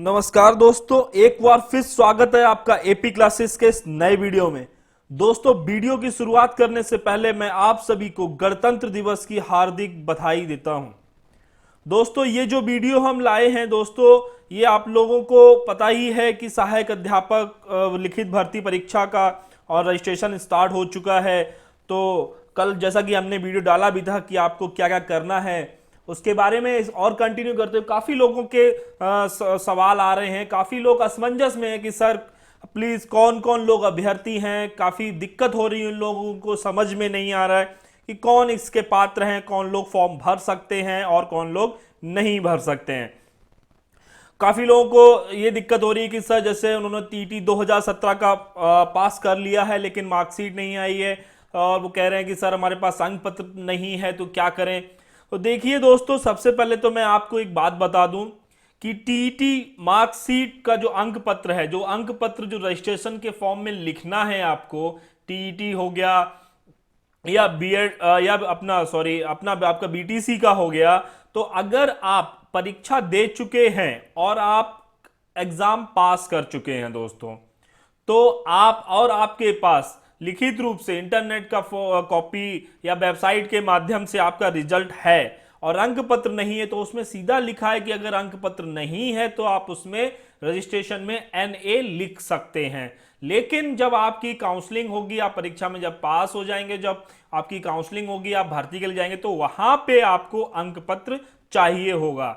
नमस्कार दोस्तों, एक बार फिर स्वागत है आपका एपी क्लासेस के इस नए वीडियो में। दोस्तों, वीडियो की शुरुआत करने से पहले मैं आप सभी को गणतंत्र दिवस की हार्दिक बधाई देता हूं। दोस्तों, ये जो वीडियो हम लाए हैं दोस्तों, ये आप लोगों को पता ही है कि सहायक अध्यापक लिखित भर्ती परीक्षा का और रजिस्ट्रेशन स्टार्ट हो चुका है। तो कल जैसा कि हमने वीडियो डाला भी था कि आपको क्या क्या करना है, उसके बारे में और कंटिन्यू करते हुए काफी लोगों के सवाल आ रहे हैं। काफी लोग असमंजस में हैं कि सर प्लीज कौन कौन लोग अभ्यर्थी हैं, काफी दिक्कत हो रही है, उन लोगों को समझ में नहीं आ रहा है कि कौन इसके पात्र हैं, कौन लोग फॉर्म भर सकते हैं और कौन लोग नहीं भर सकते हैं। काफी लोगों को ये दिक्कत हो रही है कि सर जैसे उन्होंने टीटी 2017 का पास कर लिया है लेकिन मार्कशीट नहीं आई है और वो कह रहे हैं कि सर हमारे पास अंक पत्र नहीं है तो क्या करें। तो देखिए दोस्तों, सबसे पहले तो मैं आपको एक बात बता दूं कि टीटी मार्कशीट का जो अंक पत्र है, जो अंक पत्र जो रजिस्ट्रेशन के फॉर्म में लिखना है आपको, टीटी हो गया या बीएड या अपना आपका बीटीसी का हो गया, तो अगर आप परीक्षा दे चुके हैं और आप एग्जाम पास कर चुके हैं दोस्तों, तो आप और आपके पास लिखित रूप से इंटरनेट का कॉपी या वेबसाइट के माध्यम से आपका रिजल्ट है और अंक पत्र नहीं है, तो उसमें सीधा लिखा है कि अगर अंक पत्र नहीं है तो आप उसमें रजिस्ट्रेशन में एनए लिख सकते हैं। लेकिन जब आपकी काउंसलिंग होगी, आप परीक्षा में जब पास हो जाएंगे, जब आपकी काउंसलिंग होगी, आप भर्ती के लिए जाएंगे, तो वहां पे आपको अंक पत्र चाहिए होगा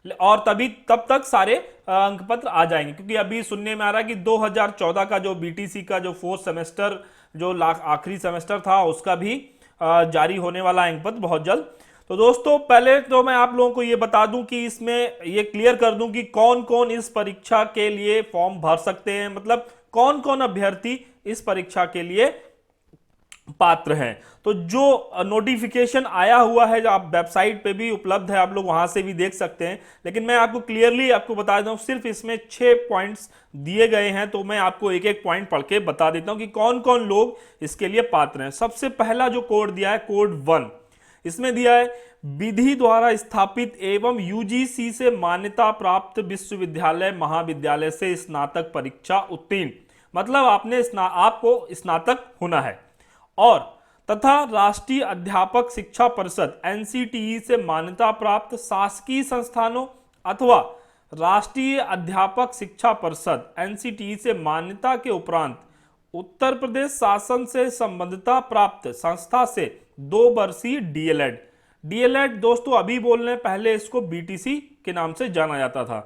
और तब तक सारे अंक पत्र आ जाएंगे। क्योंकि अभी सुनने में आ रहा है कि 2014 का जो बीटीसी का जो फोर्थ सेमेस्टर, जो आखिरी सेमेस्टर था, उसका भी जारी होने वाला अंक पत्र बहुत जल्द। तो दोस्तों, पहले तो मैं आप लोगों को ये बता दूं कि इसमें ये क्लियर कर दूं कि कौन कौन इस परीक्षा के लिए फॉर्म भर सकते हैं, मतलब कौन कौन अभ्यर्थी इस परीक्षा के लिए पात्र हैं। तो जो नोटिफिकेशन आया हुआ है, जो आप वेबसाइट पे भी उपलब्ध है, आप लोग वहां से भी देख सकते हैं, लेकिन मैं आपको क्लियरली आपको बता देता हूं, सिर्फ इसमें 6 पॉइंट्स दिए गए हैं, तो मैं आपको एक एक पॉइंट पढ़ के बता देता हूं कि कौन कौन लोग इसके लिए पात्र हैं। सबसे पहला जो कोड दिया है, कोड 1, इसमें दिया है विधि द्वारा स्थापित एवं यूजीसी से मान्यता प्राप्त विश्वविद्यालय महाविद्यालय से स्नातक परीक्षा उत्तीर्ण, मतलब आपको स्नातक होना है, और तथा राष्ट्रीय अध्यापक शिक्षा परिषद एनसीटीई से मान्यता प्राप्त शासकीय संस्थानों अथवा राष्ट्रीय अध्यापक शिक्षा परिषद एनसीटीई से मान्यता के उपरांत उत्तर प्रदेश शासन से संबद्धता प्राप्त संस्था से 2 वर्षीय डीएलएड दोस्तों अभी बोल रहे हैं, पहले इसको बीटीसी के नाम से जाना जाता था।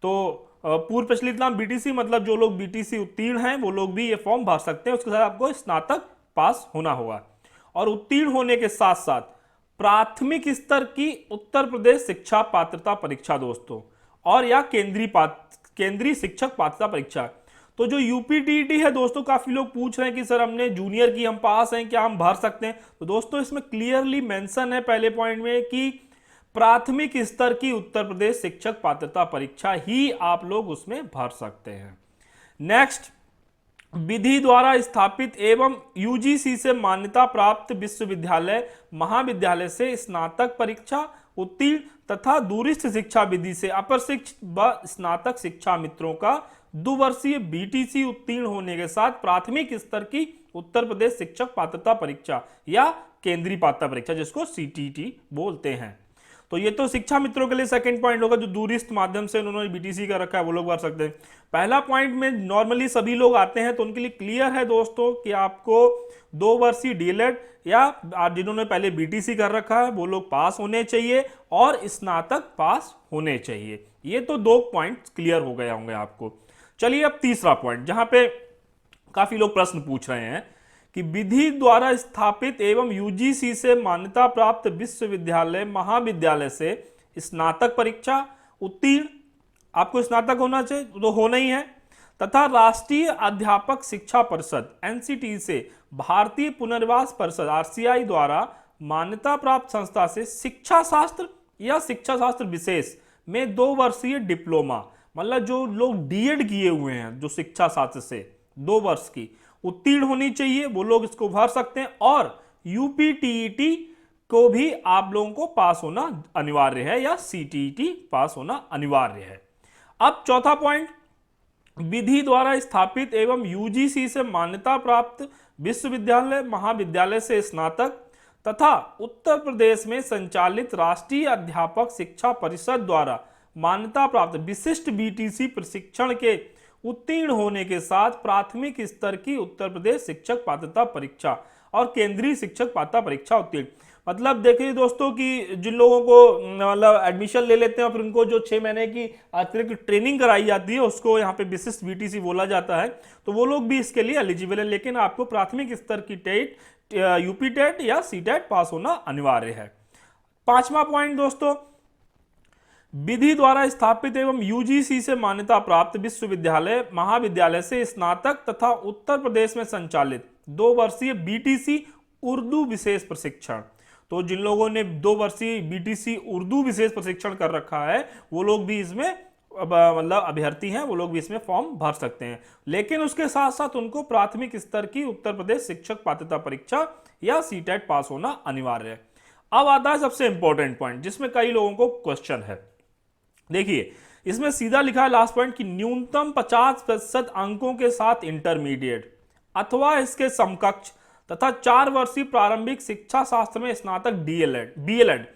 तो पूर्व प्रचलित नाम बीटीसी, मतलब जो लोग बीटीसी उत्तीर्ण हैं वो लोग भी ये फॉर्म भर सकते हैं। उसके साथ आपको स्नातक पास होना होगा और उत्तीर्ण होने के साथ साथ प्राथमिक स्तर की उत्तर प्रदेश शिक्षा पात्रता परीक्षा दोस्तों, और या केंद्रीय शिक्षक पात्रता परीक्षा। तो जो यूपीटीईटी है दोस्तों, काफी लोग पूछ रहे हैं कि सर हमने जूनियर की, हम पास हैं, क्या हम भर सकते हैं? तो दोस्तों इसमें क्लियरली मेंशन है पहले पॉइंट में कि प्राथमिक स्तर की उत्तर प्रदेश शिक्षक पात्रता परीक्षा ही आप लोग उसमें भर सकते हैं। नेक्स्ट, विधि द्वारा स्थापित एवं यूजीसी से मान्यता प्राप्त विश्वविद्यालय महाविद्यालय से स्नातक परीक्षा उत्तीर्ण तथा दूरस्थ शिक्षा विधि से अपर शिक्षक व स्नातक शिक्षा मित्रों का 2 वर्षीय बीटीसी उत्तीर्ण होने के साथ प्राथमिक स्तर की उत्तर प्रदेश शिक्षक पात्रता परीक्षा या केंद्रीय पात्रता परीक्षा, जिसको सीटीटी बोलते हैं। तो ये तो शिक्षा मित्रों के लिए सेकंड पॉइंट होगा, जो दूरस्थ माध्यम से उन्होंने बीटीसी का रखा है वो लोग भर सकते हैं। पहला पॉइंट में नॉर्मली सभी लोग आते हैं, तो उनके लिए क्लियर है दोस्तों कि आपको 2 वर्षीय डीएलएड या जिन्होंने पहले बीटीसी कर रखा है वो लोग पास होने चाहिए और स्नातक पास होने चाहिए। ये तो 2 पॉइंट क्लियर हो गए होंगे आपको। चलिए अब तीसरा पॉइंट, जहां पे काफी लोग प्रश्न पूछ रहे हैं कि विधि द्वारा स्थापित एवं यूजीसी से मान्यता प्राप्त विश्वविद्यालय महाविद्यालय से स्नातक परीक्षा उत्तीर्ण, आपको स्नातक होना चाहिए, तो होना ही है, तथा राष्ट्रीय अध्यापक शिक्षा परिषद एनसीटी से भारतीय पुनर्वास परिषद आरसीआई द्वारा मान्यता प्राप्त संस्था से शिक्षा शास्त्र या शिक्षा शास्त्र विशेष में 2 वर्षीय डिप्लोमा, मतलब जो लोग डीएड किए हुए हैं, जो शिक्षा शास्त्र से 2 वर्ष की उत्तीर्ण होनी चाहिए, वो लोग इसको भर सकते हैं। और यूपीटीईटी को भी आप लोगों को पास होना अनिवार्य है या सीटीईटी पास होना अनिवार्य है। अब चौथा पॉइंट, विधि द्वारा स्थापित एवं यूजीसी से मान्यता प्राप्त विश्वविद्यालय महाविद्यालय से स्नातक तथा उत्तर प्रदेश में संचालित राष्ट्रीय अध्यापक शिक्षा परिषद द्वारा मान्यता प्राप्त विशिष्ट बीटीसी प्रशिक्षण के उत्तीर्ण होने के साथ प्राथमिक स्तर की उत्तर प्रदेश शिक्षक पात्रता परीक्षा और केंद्रीय शिक्षक पात्रता परीक्षा उत्तीर्ण। मतलब देखिए दोस्तों कि जिन लोगों को मतलब एडमिशन ले लेते हैं और फिर उनको जो 6 महीने की अतिरिक्त ट्रेनिंग कराई जाती है उसको यहाँ पे विशिष्ट बीटीसी बोला जाता है, तो वो लोग भी इसके लिए एलिजिबल है। लेकिन आपको प्राथमिक स्तर की टेट, यूपी टेट या सी टेट पास होना अनिवार्य है। पांचवा पॉइंट दोस्तों, विधि द्वारा स्थापित एवं यूजीसी से मान्यता प्राप्त विश्वविद्यालय महाविद्यालय से स्नातक तथा उत्तर प्रदेश में संचालित 2 वर्षीय बीटीसी उर्दू विशेष प्रशिक्षण। तो जिन लोगों ने 2 वर्षीय बीटीसी उर्दू विशेष प्रशिक्षण कर रखा है वो लोग भी इसमें मतलब अभ्यर्थी हैं, वो लोग भी इसमें फॉर्म भर सकते हैं। लेकिन उसके साथ साथ उनको प्राथमिक स्तर की उत्तर प्रदेश शिक्षक पात्रता परीक्षा या सीटेट पास होना अनिवार्य है। अब आता है सबसे इंपॉर्टेंट पॉइंट जिसमें कई लोगों को क्वेश्चन है। देखिए इसमें सीधा लिखा है लास्ट पॉइंट कि न्यूनतम 50% अंकों के साथ इंटरमीडिएट अथवा इसके समकक्ष तथा 4 वर्षीय प्रारंभिक शिक्षा शास्त्र में स्नातक बीएलएड।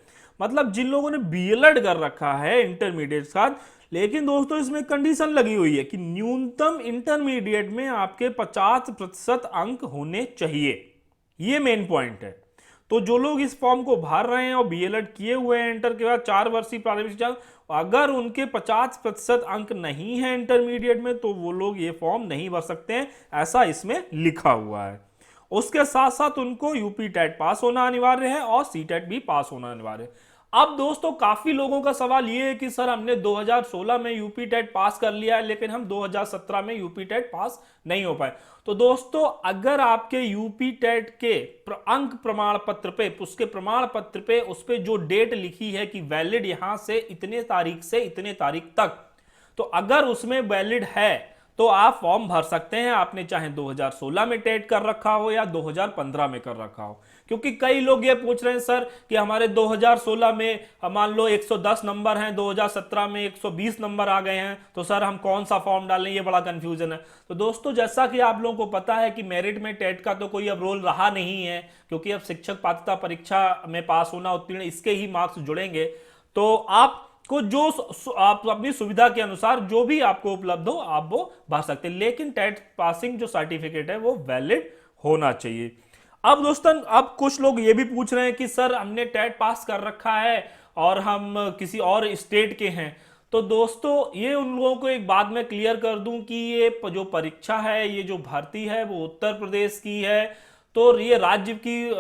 मतलब जिन लोगों ने बीएलएड कर रखा है इंटरमीडिएट के साथ, लेकिन दोस्तों इसमें कंडीशन लगी हुई है कि न्यूनतम इंटरमीडिएट में आपके 50% अंक होने चाहिए। ये मेन पॉइंट है। तो जो लोग इस फॉर्म को भर रहे हैं और बीएलएड किए हुए हैं इंटर के बाद 4 वर्षीय प्रारंभिक शिक्षा, अगर उनके 50% अंक नहीं है इंटरमीडिएट में तो वो लोग ये फॉर्म नहीं भर सकते हैं, ऐसा इसमें लिखा हुआ है। उसके साथ साथ उनको यूपी टेट पास होना अनिवार्य है और सी टेट भी पास होना अनिवार्य है। अब दोस्तों काफी लोगों का सवाल ये है कि सर हमने 2016 में यूपी टेट पास कर लिया है लेकिन हम 2017 में यूपी टेट पास नहीं हो पाए। तो दोस्तों अगर आपके यूपी टेट के अंक प्रमाण पत्र पे, उसके प्रमाण पत्र पे उस पे जो डेट लिखी है कि वैलिड यहां से इतने तारीख से इतने तारीख तक, तो अगर उसमें वैलिड है तो आप फॉर्म भर सकते हैं। आपने चाहे 2016 में टेट कर रखा हो या 2015 में कर रखा हो। क्योंकि कई लोग ये पूछ रहे हैं सर कि हमारे 2016 में मान लो 110 नंबर हैं, 2017 में 120 नंबर आ गए हैं, तो सर हम कौन सा फॉर्म डालें, ये बड़ा कंफ्यूजन है। तो दोस्तों जैसा कि आप लोगों को पता है कि मेरिट में टेट का तो कोई अब रोल रहा नहीं है, क्योंकि अब शिक्षक पात्रता परीक्षा में पास होना उत्तीर्ण इसके ही मार्क्स जुड़ेंगे। तो आप को जो आप अपनी सुविधा के अनुसार जो भी आपको उपलब्ध हो आप वो भर सकते हैं, लेकिन टेट पासिंग जो सर्टिफिकेट है वो वैलिड होना चाहिए। अब दोस्तों अब कुछ लोग ये भी पूछ रहे हैं कि सर हमने टेट पास कर रखा है और हम किसी और स्टेट के हैं। तो दोस्तों ये उन लोगों को एक बात मैं क्लियर कर दूं कि ये जो परीक्षा है, ये जो भर्ती है वो उत्तर प्रदेश की है, तो ये राज्य की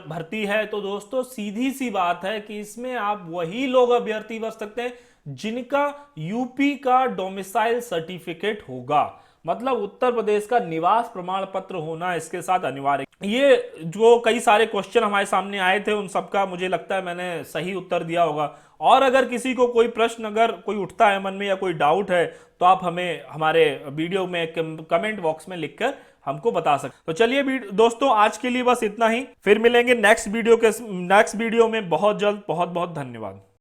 भर्ती है। तो दोस्तों सीधी सी बात है कि इसमें आप वही लोग अभ्यर्थी बन सकते हैं जिनका यूपी का डोमिसाइल सर्टिफिकेट होगा, मतलब उत्तर प्रदेश का निवास प्रमाण पत्र होना इसके साथ अनिवार्य। ये जो कई सारे क्वेश्चन हमारे सामने आए थे उन सबका मुझे लगता है मैंने सही उत्तर दिया होगा। और अगर किसी को कोई प्रश्न अगर कोई उठता है मन में या कोई डाउट है तो आप हमें हमारे वीडियो में कमेंट बॉक्स में लिखकर हमको बता सकते। तो चलिए दोस्तों आज के लिए बस इतना ही, फिर मिलेंगे नेक्स्ट वीडियो में बहुत जल्द। बहुत बहुत धन्यवाद।